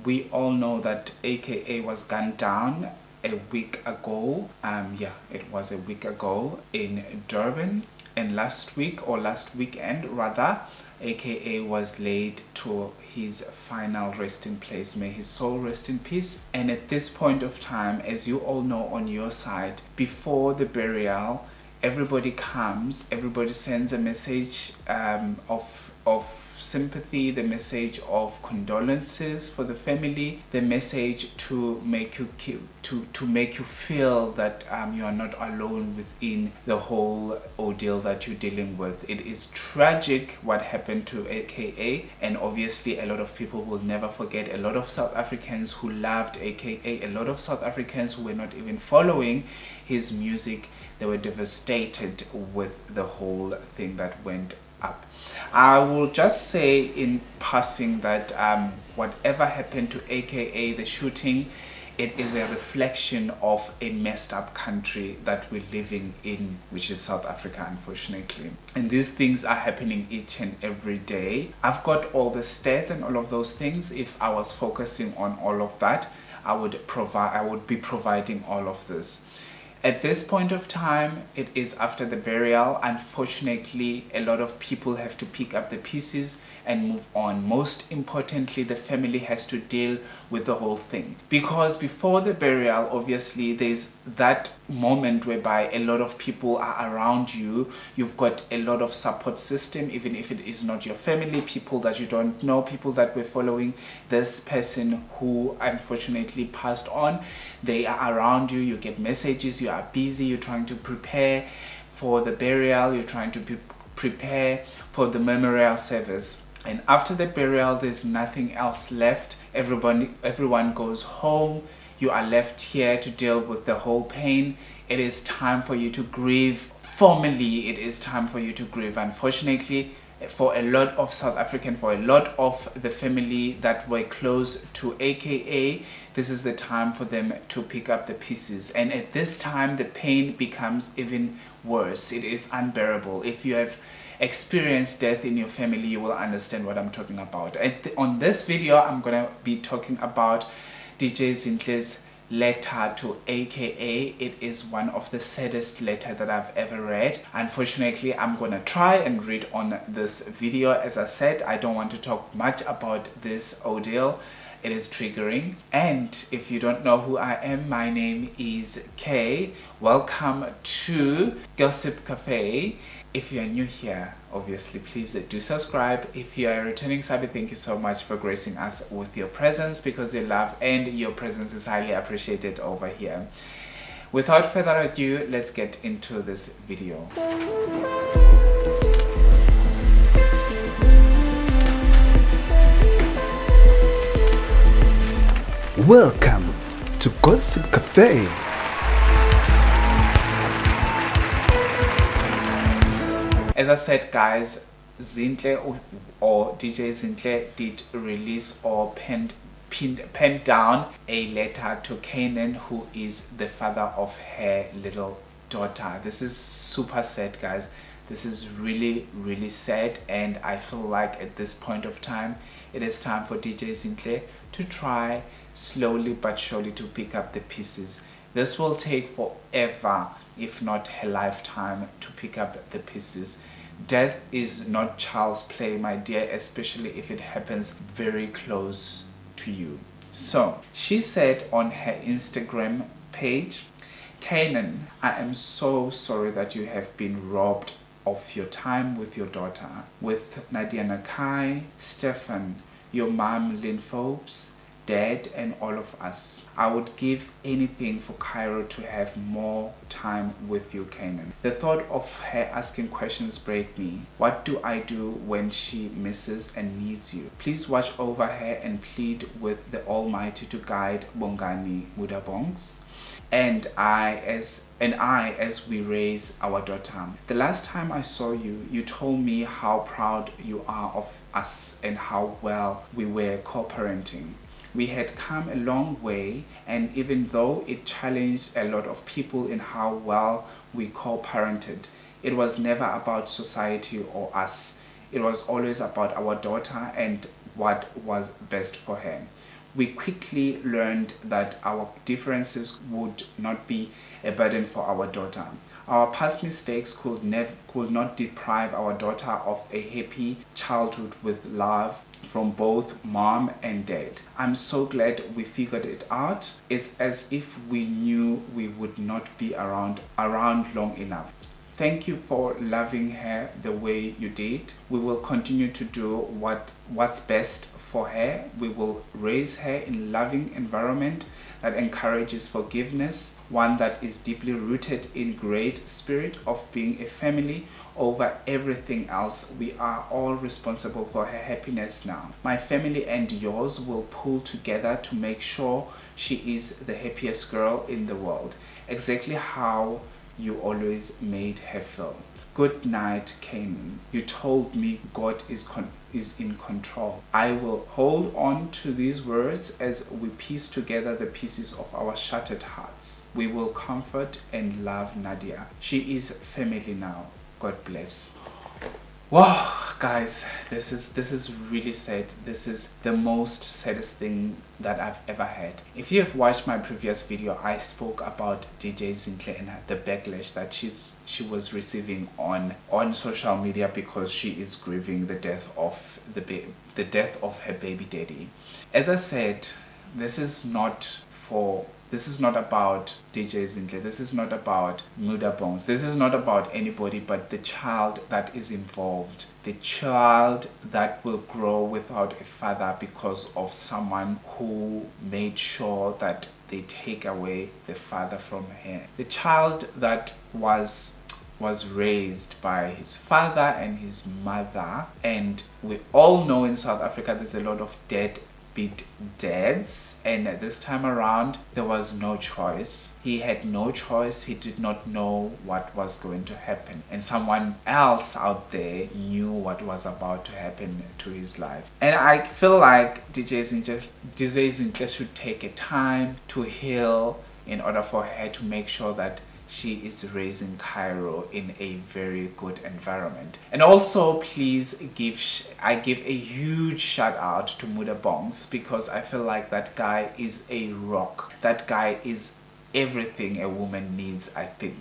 we all know that AKA was gunned down a week ago. Yeah, it was a week ago in Durban. And last week, or last weekend rather, AKA was laid to his final resting place. May his soul rest in peace. And at this point of time, as you all know on your side, before the burial, everybody comes, everybody sends a message of sympathy, the message of condolences for the family, the message to make you feel that you are not alone within the whole ordeal that you're dealing with. It is tragic what happened to AKA, and obviously a lot of people will never forget. A lot of South Africans who loved AKA, a lot of South Africans who were not even following his music, they were devastated with the whole thing that went up. I will just say in passing that whatever happened to AKA, the shooting, it is a reflection of a messed up country that we're living in, which is South Africa, unfortunately. And these things are happening each and every day. I've got all the stats and all of those things. If I was focusing on all of that, I would be providing all of this. At this point of time, it is after the burial. Unfortunately, a lot of people have to pick up the pieces and move on. Most importantly, the family has to deal with the whole thing. Because before the burial, obviously, there's that moment whereby a lot of people are around you. You've got a lot of support system, even if it is not your family, people that you don't know, people that were following this person who unfortunately passed on. They are around you, you get messages, you are busy, you're trying to prepare for the burial, you're trying to prepare for the memorial service. And after the burial, there's nothing else left. Everyone goes home. You are left here to deal with the whole pain. It is time for you to grieve. Formally, it is time for you to grieve. Unfortunately, for a lot of South African, for a lot of the family that were close to AKA, this is the time for them to pick up the pieces. And at this time, the pain becomes even worse. It is unbearable. If you have experienced death in your family, you will understand what I'm talking about. On this video, I'm gonna be talking about DJ Zinhle's letter to AKA. It is one of the saddest letter that I've ever read. Unfortunately, I'm gonna try and read on this video. As I said, I don't want to talk much about this ordeal. It is triggering. And if you don't know who I am, my name is Kay. Welcome to Gossip Cafe. If you are new here, obviously please do subscribe. If you are a returning subby, thank you so much for gracing us with your presence, because your love and your presence is highly appreciated over here. Without further ado, let's get into this video. Welcome to Gossip Cafe. As I said, guys, Zinhle or DJ Zinhle did release or penned down a letter to Kanan, who is the father of her little daughter. This is super sad, guys. This is really, really sad, and I feel like at this point of time, it is time for DJ Zinhle to try slowly but surely to pick up the pieces. This will take forever, if not her lifetime, to pick up the pieces. Death is not child's play, my dear, especially if it happens very close to you. So, she said on her Instagram page, Kanan, I am so sorry that you have been robbed of your time with your daughter, with Nadia Nakai, Stefan, your mom Lynn Forbes, Dad, and all of us. I would give anything for Cairo to have more time with you, Kanan. The thought of her asking questions break me. What do I do when she misses and needs you? Please watch over her and plead with the Almighty to guide Bongani Mudabongs and I as we raise our daughter. The last time I saw you, you told me how proud you are of us and how well we were co-parenting. We had come a long way, and even though it challenged a lot of people in how well we co-parented, it was never about society or us. It was always about our daughter and what was best for her. we quickly learned that our differences would not be a burden for our daughter. Our past mistakes could not deprive our daughter of a happy childhood with love from both mom and dad. I'm so glad we figured it out. It's as if we knew we would not be around long enough. Thank you for loving her the way you did. We will continue to do what's best for her. We will raise her in a loving environment that encourages forgiveness, one that is deeply rooted in great spirit of being a family over everything else. We are all responsible for her happiness now. My family and yours will pull together to make sure she is the happiest girl in the world, exactly how you always made her feel. Good night, Canaan. You told me God is in control. I will hold on to these words as we piece together the pieces of our shattered hearts. We will comfort and love Nadia. She is family now. God bless. Wow, guys, this is really sad. This is the most saddest thing that I've ever had. If you have watched my previous video, I spoke about DJ Zinhle and the backlash that she was receiving on social media because she is grieving the death of the death of her baby daddy. As I said, this is not about DJ Zinhle. This is not about Muda Bongs. This is not about anybody but the child that is involved. The child that will grow without a father because of someone who made sure that they take away the father from her. The child that was raised by his father and his mother. And we all know in South Africa there's a lot of deadbeat dads, and at this time around there was no choice. He had no choice. He did not know what was going to happen, and someone else out there knew what was about to happen to his life. And I feel like DJ Zinhle should take a time to heal in order for her to make sure that she is raising Cairo in a very good environment. And also, please I give a huge shout out to Muda Bongs, because I feel like that guy is a rock. That guy is everything a woman needs, I think.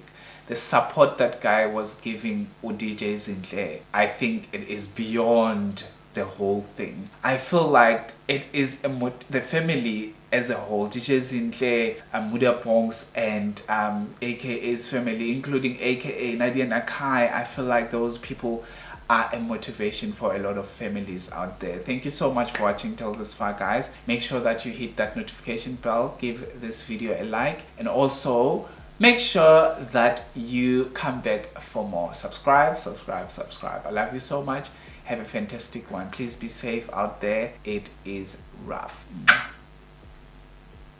The support that guy was giving DJ Zinhle, I think it is beyond the whole thing. I feel like it is the family as a whole, DJ Zinhle, Muda Bongs, and AKA's family, including AKA Nadia Nakai. I feel like those people are a motivation for a lot of families out there. Thank you so much for watching till this far, guys. Make sure that you hit that notification bell, give this video a like, and also make sure that you come back for more. Subscribe. I love you so much. Have a fantastic one. Please be safe out there. It is rough.